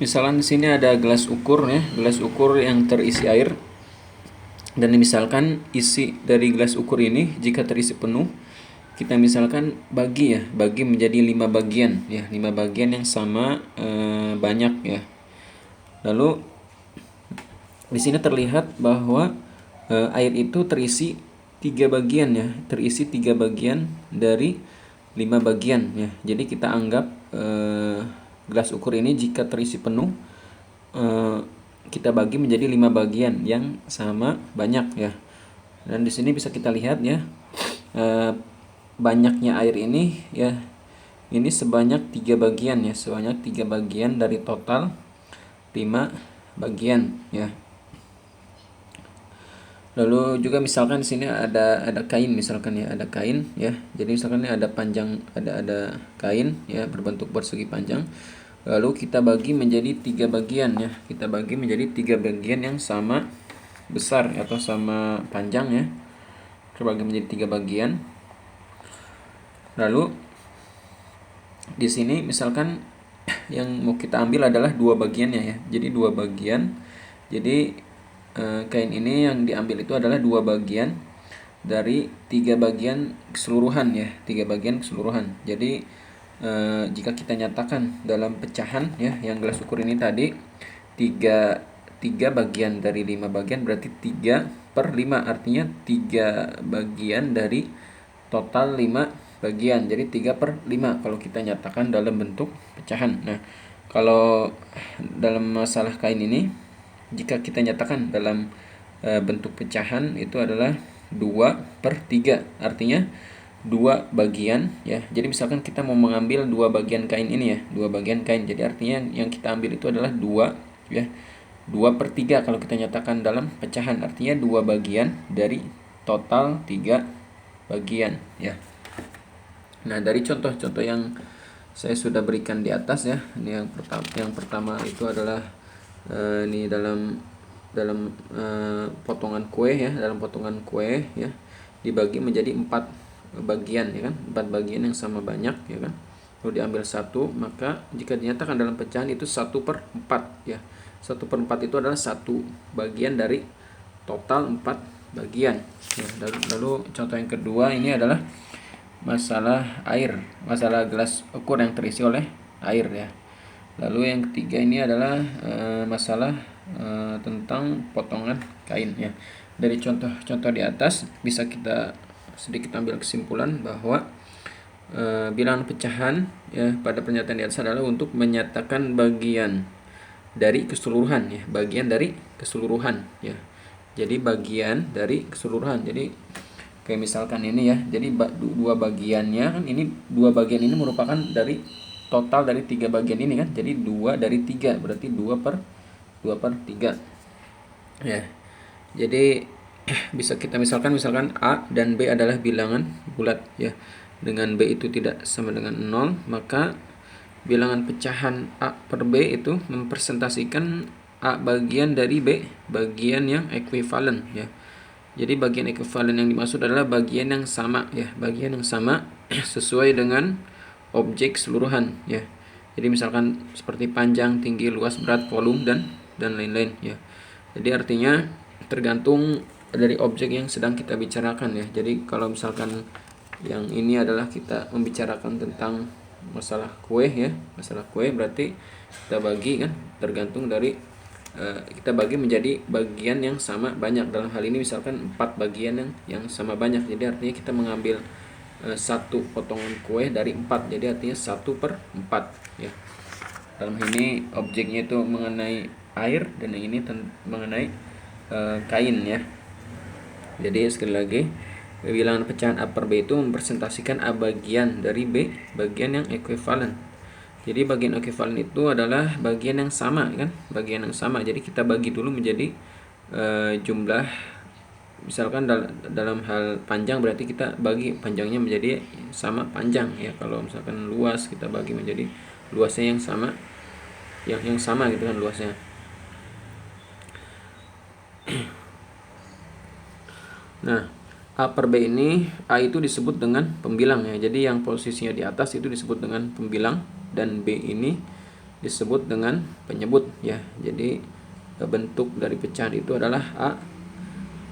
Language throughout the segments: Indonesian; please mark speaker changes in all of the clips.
Speaker 1: Misalkan di sini ada gelas ukur ya, gelas ukur yang terisi air. Dan misalkan isi dari gelas ukur ini jika terisi penuh, kita misalkan bagi menjadi 5 bagian ya, 5 bagian yang sama banyak ya. Lalu di sini terlihat bahwa air itu terisi 3 bagian ya, terisi 3 bagian dari 5 bagian ya. Jadi kita anggap gelas ukur ini jika terisi penuh, kita bagi menjadi 5 bagian yang sama banyak ya. Dan di sini bisa kita lihat ya, banyaknya air ini ya, ini sebanyak 3 bagian ya, sebanyak 3 bagian dari total 5 bagian ya. Lalu juga misalkan di sini ada kain misalkan ya, ada kain ya. Jadi misalkan ini ada panjang, ada kain ya berbentuk persegi panjang. Lalu kita bagi menjadi 3 bagian ya. Kita bagi menjadi 3 bagian yang sama besar atau sama panjang ya. Kita bagi menjadi 3 bagian. Lalu di sini misalkan yang mau kita ambil adalah 2 bagiannya ya. Jadi 2 bagian. Jadi kain ini yang diambil itu adalah 2 bagian dari 3 bagian keseluruhan ya, 3 bagian keseluruhan. Jadi jika kita nyatakan dalam pecahan ya, yang gelas ukur ini tadi 3 bagian dari 5 bagian berarti 3/5, artinya 3 bagian dari total 5 bagian. Jadi 3/5 kalau kita nyatakan dalam bentuk pecahan. Nah, kalau dalam masalah kain ini, jika kita nyatakan dalam bentuk pecahan itu adalah 2/3, artinya 2 bagian ya. Jadi misalkan kita mau mengambil 2 bagian kain ini ya, 2 bagian kain. Jadi artinya yang kita ambil itu adalah 2 ya. 2/3 kalau kita nyatakan dalam pecahan, artinya 2 bagian dari total 3 bagian ya. Nah, dari contoh-contoh yang saya sudah berikan di atas ya, ini yang pertama itu adalah ini dalam potongan kue ya, dalam potongan kue ya dibagi menjadi 4 bagian ya kan, 4 bagian yang sama banyak ya kan. Lalu diambil 1, maka jika dinyatakan dalam pecahan itu 1/4 ya. 1/4 itu adalah 1 bagian dari total 4 bagian ya. Lalu contoh yang kedua ini adalah masalah air, masalah gelas ukur yang terisi oleh air ya. Lalu yang ketiga ini adalah masalah tentang potongan kain ya. Dari contoh-contoh di atas bisa kita sedikit ambil kesimpulan bahwa bilangan pecahan ya pada pernyataan di atas adalah untuk menyatakan bagian dari keseluruhan ya, bagian dari keseluruhan ya. Jadi bagian dari keseluruhan. Jadi kayak misalkan ini ya, jadi 2 bagiannya kan, ini 2 bagian ini merupakan dari total dari 3 bagian ini kan. Jadi 2 dari 3 berarti 2/3 ya. Jadi bisa kita misalkan A dan B adalah bilangan bulat ya. Dengan B itu tidak sama dengan 0, maka bilangan pecahan A per B itu mempresentasikan A bagian dari B bagian yang ekuivalen ya. Jadi bagian ekuivalen yang dimaksud adalah bagian yang sama ya, bagian yang sama sesuai dengan objek keseluruhan ya. Jadi misalkan seperti panjang, tinggi, luas, berat, volume dan lain-lain ya. Jadi artinya tergantung dari objek yang sedang kita bicarakan ya. Jadi kalau misalkan yang ini adalah kita membicarakan tentang masalah kue ya, masalah kue, berarti kita bagi kan tergantung dari kita bagi menjadi bagian yang sama banyak. Dalam hal ini misalkan 4 bagian yang sama banyak. Jadi artinya kita mengambil 1 potongan kue dari 4. Jadi artinya 1/4 ya. Dalam ini objeknya itu mengenai air dan yang ini mengenai kain ya. Jadi sekali lagi, bilangan pecahan A per B itu mempresentasikan A bagian dari B bagian yang ekuivalen. Jadi bagian ekuivalen itu adalah bagian yang sama kan, bagian yang sama. Jadi kita bagi dulu menjadi jumlah, misalkan dalam hal panjang berarti kita bagi panjangnya menjadi sama panjang ya. Kalau misalkan luas kita bagi menjadi luasnya yang sama, yang sama gitu kan luasnya. Nah, A per B ini, A itu disebut dengan pembilang ya. Jadi yang posisinya di atas itu disebut dengan pembilang, dan B ini disebut dengan penyebut ya. Jadi bentuk dari pecahan itu adalah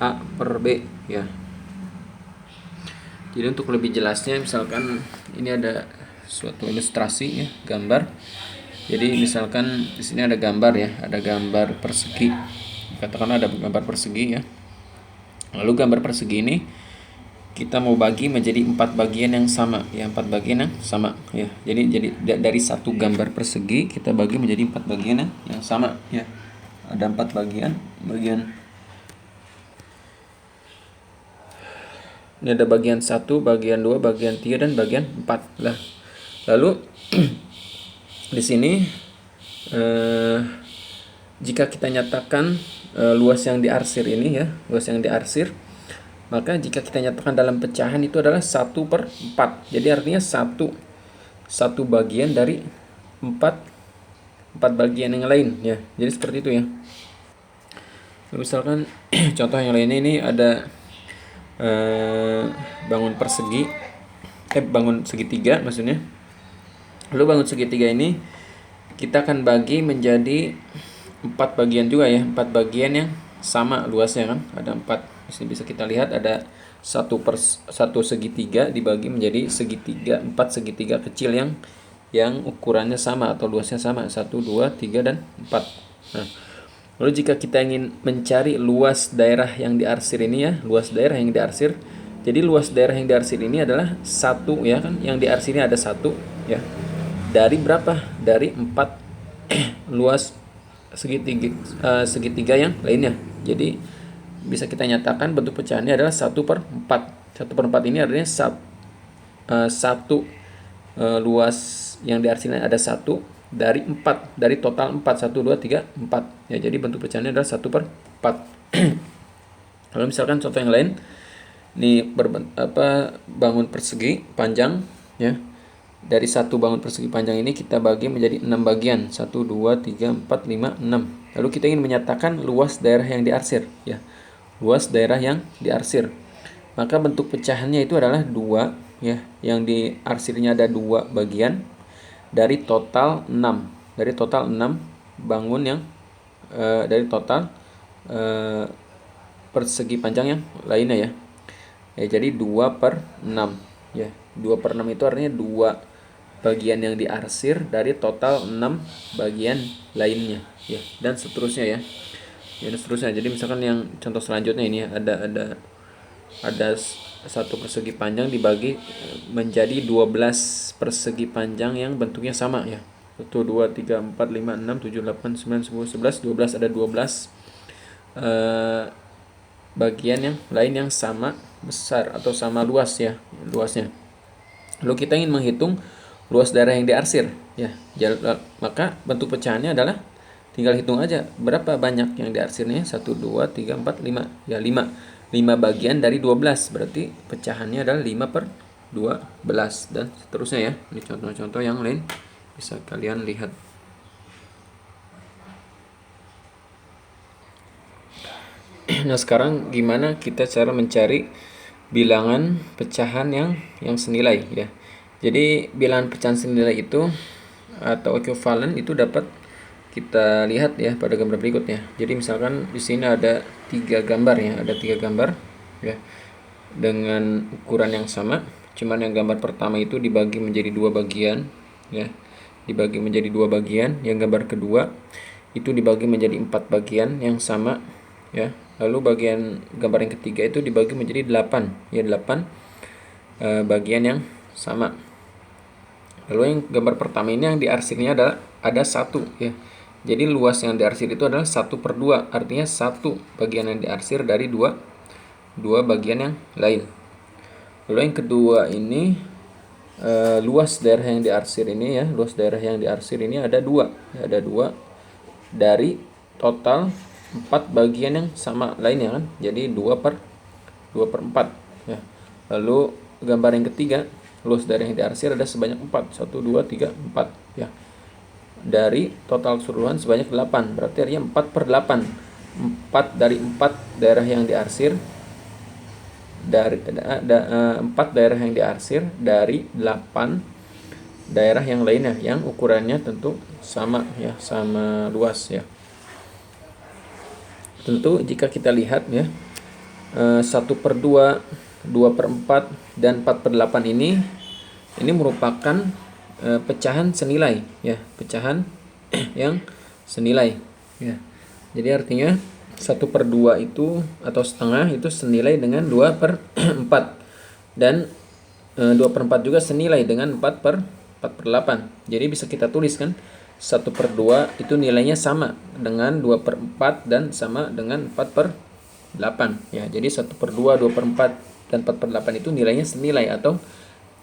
Speaker 1: A per B ya. Jadi untuk lebih jelasnya, misalkan ini ada suatu ilustrasi ya, gambar. Jadi misalkan di sini ada gambar ya, ada gambar persegi. Katakanlah ada gambar persegi ya. Lalu gambar persegi ini kita mau bagi menjadi 4 bagian yang sama ya, 4 bagian yang sama ya. Jadi dari satu gambar persegi kita bagi menjadi 4 bagian yang sama ya. Ada 4 bagian. Ini ada bagian 1, bagian 2, bagian 3 dan bagian 4 lah. Lalu di sini jika kita nyatakan luas yang diarsir ini ya, luas yang diarsir, maka jika kita nyatakan dalam pecahan itu adalah 1/4. Jadi artinya satu bagian dari 4 bagian yang lain ya. Jadi seperti itu ya. Misalkan contoh yang lainnya, ini ada bangun persegi, bangun segitiga maksudnya. Lalu bangun segitiga ini kita akan bagi menjadi 4 bagian juga ya, 4 bagian yang sama luasnya kan. Ada 4. Di sini bisa kita lihat ada satu segitiga dibagi menjadi segitiga, 4 segitiga kecil yang ukurannya sama atau luasnya sama, 1, 2, 3 dan 4. Nah, lalu jika kita ingin mencari luas daerah yang diarsir ini ya, luas daerah yang diarsir. Jadi luas daerah yang diarsir ini adalah 1 ya kan, yang diarsir ini ada 1 ya. Dari berapa? Dari 4 luas segitiga yang lainnya. Jadi bisa kita nyatakan bentuk pecahannya adalah 1/4. 1/4 ini artinya luas yang diarsirnya ada 1 dari 4, dari total 4, 1, 2, 3, 4 ya. Jadi bentuk pecahannya adalah 1/4. Kalau misalkan contoh yang lain, ini bangun persegi panjang ya. Dari satu bangun persegi panjang ini kita bagi menjadi 6 bagian, 1, 2, 3, 4, 5, 6. Lalu kita ingin menyatakan luas daerah yang diarsir ya, luas daerah yang diarsir. Maka bentuk pecahannya itu adalah 2 ya, yang diarsirnya ada 2 bagian dari total 6. Dari total 6 bangun yang dari total persegi panjang yang lainnya ya. Jadi 2/6 ya. 2/6 itu artinya 2 bagian yang diarsir dari total 6 bagian lainnya ya, dan seterusnya ya. Dan seterusnya. Jadi misalkan yang contoh selanjutnya ini ada satu persegi panjang dibagi menjadi 12 persegi panjang yang bentuknya sama ya. 1, 2, 3, 4, 5, 6, 7, 8, 9, 10, 11, 12. Ada 12 bagian yang lain yang sama besar atau sama luas ya, luasnya. Lalu kita ingin menghitung luas daerah yang diarsir ya. Maka bentuk pecahannya adalah tinggal hitung aja berapa banyak yang diarsirnya. 1, 2, 3, 4, 5 ya, 5 bagian dari 12, berarti pecahannya adalah 5/12 dan seterusnya ya. Ini contoh-contoh yang lain bisa kalian lihat. Nah, sekarang gimana kita cara mencari bilangan pecahan yang senilai ya. Jadi bilangan pecahan senilai itu atau ekuivalen itu dapat kita lihat ya pada gambar berikutnya. Jadi misalkan di sini ada 3 gambar ya, ada 3 gambar ya dengan ukuran yang sama. Cuman yang gambar pertama itu dibagi menjadi 2 bagian ya, dibagi menjadi 2 bagian. Yang gambar kedua itu dibagi menjadi 4 bagian yang sama ya. Lalu gambar yang ketiga itu dibagi menjadi 8 ya, 8 bagian yang sama. Lalu yang gambar pertama ini yang diarsirnya ada 1 ya. Jadi luas yang diarsir itu adalah 1/2, artinya 1 bagian yang diarsir dari 2 bagian yang lain. Lalu yang kedua ini luas daerah yang diarsir ini ya, luas daerah yang diarsir ini ada 2 ya, ada 2 dari total 4 bagian yang sama lainnya kan. Jadi 2/4 ya. Lalu gambar yang ketiga, luas daerah yang diarsir ada sebanyak 4, 1, 2, 3, 4 ya. Dari total keseluruhan sebanyak 8, berarti artinya 4/8. 4 dari 4 daerah yang diarsir, dari 4 daerah yang diarsir dari 8 daerah yang lainnya yang ukurannya tentu sama ya, sama luas ya. Tentu jika kita lihat ya, 1/2, 2/4, dan 4/8 ini merupakan pecahan senilai ya, pecahan yang senilai ya. Jadi artinya 1/2 itu atau setengah itu senilai dengan 2/4, dan 2/4 juga senilai dengan 4/8. Jadi bisa kita tulis kan, 1/2 itu nilainya sama dengan 2/4 dan sama dengan 4/8 ya. Jadi 1/2, 2/4, dan 4/8 itu nilainya senilai atau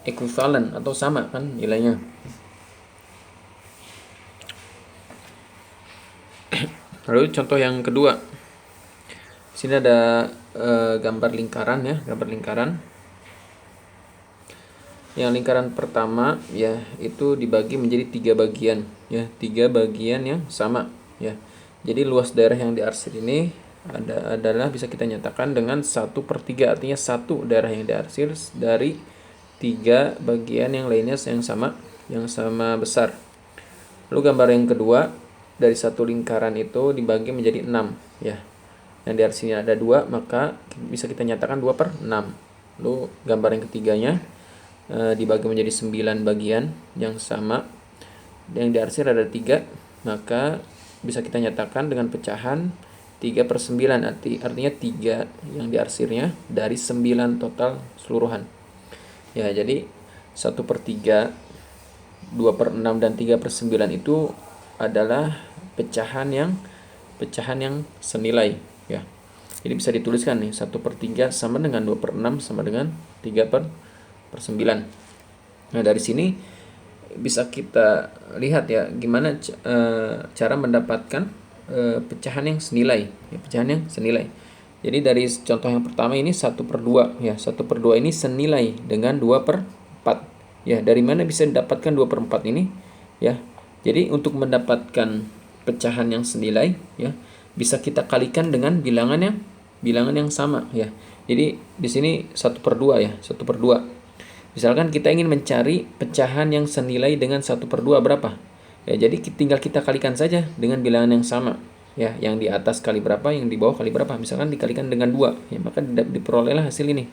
Speaker 1: equivalent atau sama kan nilainya. Lalu contoh yang kedua, sini ada gambar lingkaran ya, gambar lingkaran. Yang lingkaran pertama ya itu dibagi menjadi 3 bagian ya, 3 bagian yang sama ya. Jadi luas daerah yang diarsir ini adalah bisa kita nyatakan dengan 1/3, artinya satu daerah yang diarsir dari 3 bagian yang lainnya yang sama besar. Lalu gambar yang kedua, dari satu lingkaran itu dibagi menjadi 6 ya. Yang diarsirnya ada 2, maka bisa kita nyatakan 2/6. Lalu gambar yang ketiganya dibagi menjadi 9 bagian yang sama, yang diarsir ada 3, maka bisa kita nyatakan dengan pecahan 3/9, artinya 3 yang diarsirnya dari 9 total seluruhan ya. Jadi 1/3, 2/6, dan 3/9 itu adalah pecahan yang senilai ya. Jadi bisa dituliskan nih, 1/3 sama dengan 2/6 sama dengan 3/9. Nah dari sini bisa kita lihat ya gimana cara mendapatkan pecahan yang senilai ya, pecahan yang senilai. Jadi dari contoh yang pertama ini 1/2 ya, 1/2 ini senilai dengan 2/4 ya. Dari mana bisa didapatkan 2/4 ini ya? Jadi untuk mendapatkan pecahan yang senilai ya, bisa kita kalikan dengan bilangan yang sama ya. Jadi di sini 1/2 ya, 1/2. Misalkan kita ingin mencari pecahan yang senilai dengan 1/2 berapa? Ya, jadi tinggal kita kalikan saja dengan bilangan yang sama. Ya, yang di atas kali berapa, yang di bawah kali berapa. Misalkan dikalikan dengan 2, ya, maka diperolehlah hasil ini.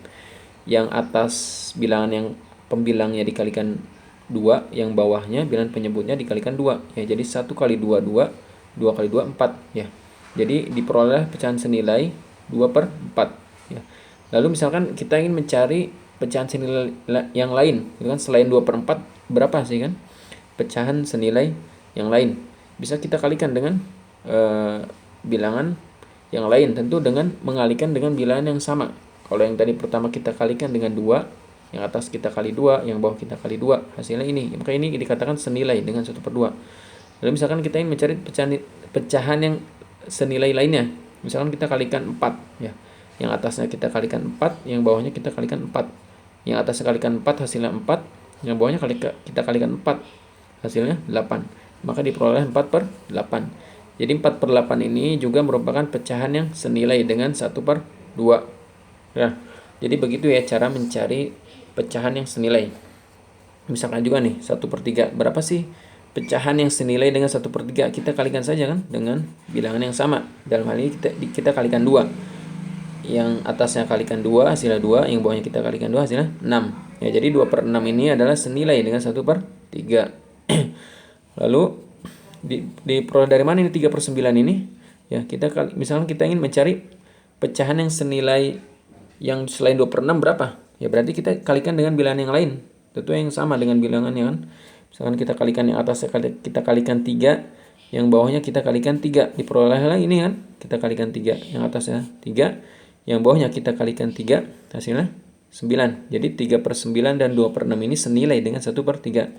Speaker 1: Yang atas bilangan yang pembilangnya dikalikan 2, yang bawahnya bilangan penyebutnya dikalikan 2. Ya, jadi 1 kali 2, 2, 2 kali 2, 4. Ya. Jadi diperoleh pecahan senilai 2/4. Ya. Lalu misalkan kita ingin mencari pecahan senilai yang lain, gitu kan, selain 2/4 berapa sih kan pecahan senilai yang lain. Bisa kita kalikan dengan bilangan yang lain, tentu dengan mengalihkan dengan bilangan yang sama. Kalau yang tadi pertama kita kalikan dengan 2, yang atas kita kali 2, yang bawah kita kali 2, hasilnya ini. Maka ini dikatakan senilai dengan 1/2. Lalu misalkan kita ingin mencari pecahan yang senilai lainnya, misalkan kita kalikan 4 ya. Yang atasnya kita kalikan 4, yang bawahnya kita kalikan 4. Yang atasnya kalikan 4, hasilnya 4. Yang bawahnya kita kalikan 4, hasilnya 8. Maka diperoleh 4/8. Jadi 4/8 ini juga merupakan pecahan yang senilai dengan 1/2. Ya, jadi begitu ya cara mencari pecahan yang senilai. Misalkan juga nih 1/3. Berapa sih pecahan yang senilai dengan 1/3? Kita kalikan saja kan dengan bilangan yang sama. Dalam hal ini kita kalikan 2. Yang atasnya kalikan 2, hasilnya 2, yang bawahnya kita kalikan 2, hasilnya 6. Ya, jadi 2/6 ini adalah senilai dengan 1/3. Lalu diperoleh dari mana ini 3/9 ini? Ya, misalkan kita ingin mencari pecahan yang senilai yang selain 2/6 berapa? Ya, berarti kita kalikan dengan bilangan yang lain. Tentu yang sama dengan bilangannya kan. Misalkan kita kalikan yang atasnya kita kalikan 3, yang bawahnya kita kalikan 3. Diperolehlah ini kan. Kita kalikan 3, yang atasnya 3, yang bawahnya kita kalikan 3, hasilnya 9. Jadi 3/9 dan 2/6 ini senilai dengan 1/3.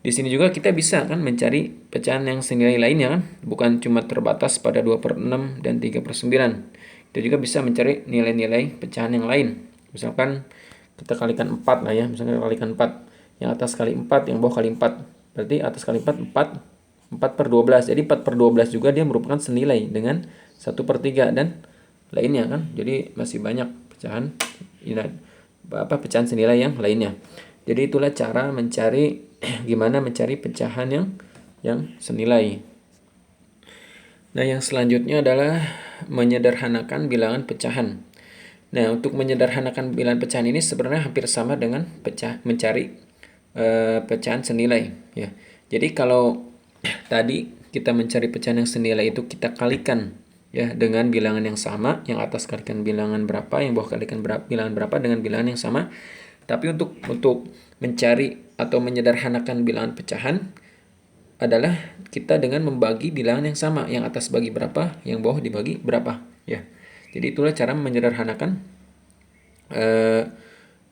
Speaker 1: Di sini juga kita bisa kan mencari pecahan yang senilai lainnya kan. Bukan cuma terbatas pada 2/6 dan 3/9. Kita juga bisa mencari nilai-nilai pecahan yang lain. Misalkan kita kalikan 4 lah ya. Misalkan kita kalikan 4. Yang atas kali 4, yang bawah kali 4. Berarti atas kali 4, 4/12. Jadi 4/12 juga dia merupakan senilai dengan 1/3 dan lainnya kan. Jadi masih banyak pecahan senilai yang lainnya. Jadi itulah cara mencari gimana mencari pecahan yang senilai. Nah, yang selanjutnya adalah menyederhanakan bilangan pecahan. Nah, untuk menyederhanakan bilangan pecahan ini sebenarnya hampir sama dengan mencari pecahan senilai, ya. Jadi kalau tadi kita mencari pecahan yang senilai itu kita kalikan ya dengan bilangan yang sama, yang atas kalikan bilangan berapa, yang bawah kalikan bilangan berapa dengan bilangan yang sama. Tapi untuk mencari atau menyederhanakan bilangan pecahan adalah kita dengan membagi bilangan yang sama, yang atas bagi berapa, yang bawah dibagi berapa, ya. Jadi itulah cara menyederhanakan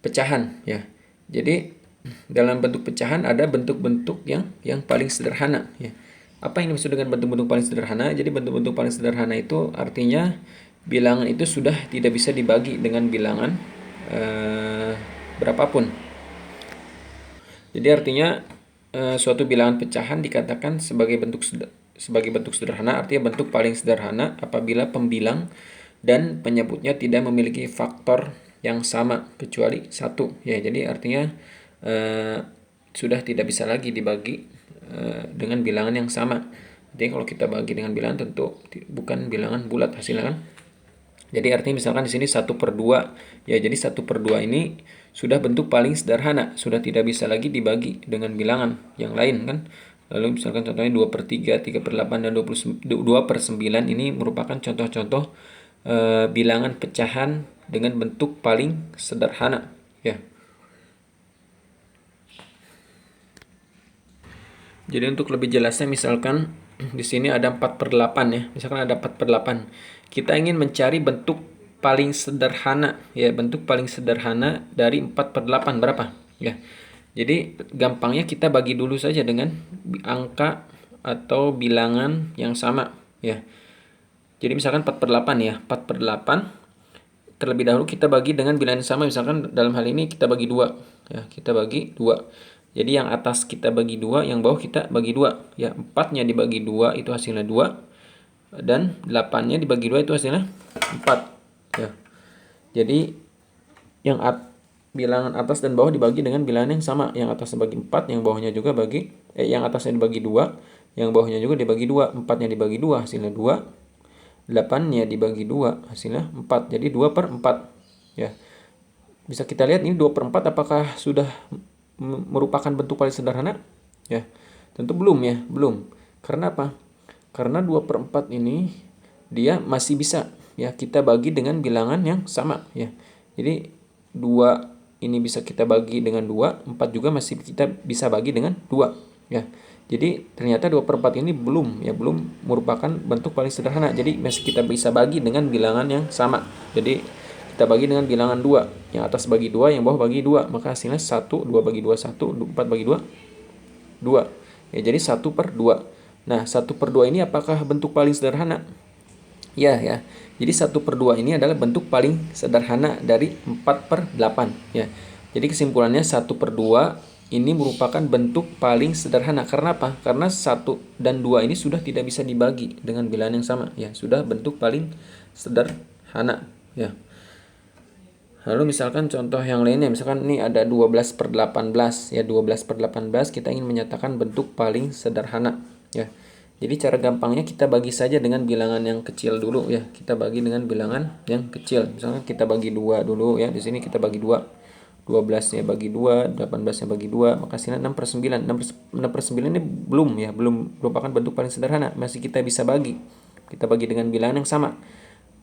Speaker 1: pecahan, ya. Jadi dalam bentuk pecahan ada bentuk-bentuk yang paling sederhana, ya. Apa yang dimaksud dengan bentuk-bentuk paling sederhana? Jadi bentuk-bentuk paling sederhana itu artinya bilangan itu sudah tidak bisa dibagi dengan bilangan berapapun. Jadi artinya suatu bilangan pecahan dikatakan sebagai bentuk sederhana, artinya bentuk paling sederhana apabila pembilang dan penyebutnya tidak memiliki faktor yang sama kecuali satu. Ya, jadi artinya sudah tidak bisa lagi dibagi dengan bilangan yang sama. Jadi kalau kita bagi dengan bilangan tentu bukan bilangan bulat hasilnya kan. Jadi artinya misalkan di sini 1/2, ya jadi 1/2 ini sudah bentuk paling sederhana, sudah tidak bisa lagi dibagi dengan bilangan yang lain kan. Lalu misalkan contohnya 2/3, 3/8, dan 2/9 ini merupakan contoh-contoh bilangan pecahan dengan bentuk paling sederhana, ya. Jadi untuk lebih jelasnya misalkan di sini ada 4/8 ya. Misalkan ada 4/8. Kita ingin mencari bentuk paling sederhana ya, bentuk paling sederhana dari 4/8 berapa? Ya. Jadi gampangnya kita bagi dulu saja dengan angka atau bilangan yang sama ya. Jadi misalkan 4/8 ya. 4/8 terlebih dahulu kita bagi dengan bilangan yang sama, misalkan dalam hal ini kita bagi 2 ya. Kita bagi 2. Jadi yang atas kita bagi 2, yang bawah kita bagi 2. Ya, 4-nya dibagi 2 itu hasilnya 2. Dan 8-nya dibagi 2 itu hasilnya 4. Ya. Jadi yang bilangan atas dan bawah dibagi dengan bilangan yang sama. Yang atasnya bagi 4, yang bawahnya juga bagi yang atasnya dibagi 2, yang bawahnya juga dibagi 2. 4-nya dibagi 2 hasilnya 2. 8-nya dibagi 2 hasilnya 4. Jadi 2/4. Ya. Bisa kita lihat ini 2/4 apakah sudah merupakan bentuk paling sederhana? Ya, tentu belum ya, belum. Karena apa? Karena 2/4 ini dia masih bisa ya kita bagi dengan bilangan yang sama ya. Jadi 2 ini bisa kita bagi dengan 2, 4 juga masih kita bisa bagi dengan 2 ya. Jadi ternyata 2/4 ini belum merupakan bentuk paling sederhana. Jadi masih kita bisa bagi dengan bilangan yang sama. Jadi kita bagi dengan bilangan 2. Yang atas bagi 2, yang bawah bagi 2. Maka hasilnya 1, 2 bagi 2, 1, 4 bagi 2, 2. Ya, jadi 1/2. Nah, 1/2 ini apakah bentuk paling sederhana? Ya. Jadi 1/2 ini adalah bentuk paling sederhana dari 4/8. Ya. Jadi kesimpulannya 1/2 ini merupakan bentuk paling sederhana. Karena apa? Karena 1 dan 2 ini sudah tidak bisa dibagi dengan bilangan yang sama. Ya, sudah bentuk paling sederhana. Ya. Lalu misalkan contoh yang lainnya, misalkan ini ada 12/18 ya, 12/18 kita ingin menyatakan bentuk paling sederhana ya. Jadi cara gampangnya kita bagi saja dengan bilangan yang kecil dulu ya. Kita bagi dengan bilangan yang kecil. Misalkan kita bagi 2 dulu ya. Di sini kita bagi 2. 12-nya bagi 2, 18-nya bagi 2, maka hasilnya 6/9. 6/9 ini belum merupakan bentuk paling sederhana, masih kita bisa bagi. Kita bagi dengan bilangan yang sama.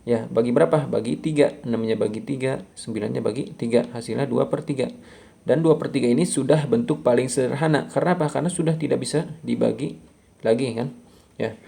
Speaker 1: Ya, bagi berapa? Bagi 3. 6-nya bagi 3, 9-nya bagi 3. Hasilnya 2/3. Dan 2/3 ini sudah bentuk paling sederhana. Karena apa? Karena sudah tidak bisa dibagi lagi kan. Ya.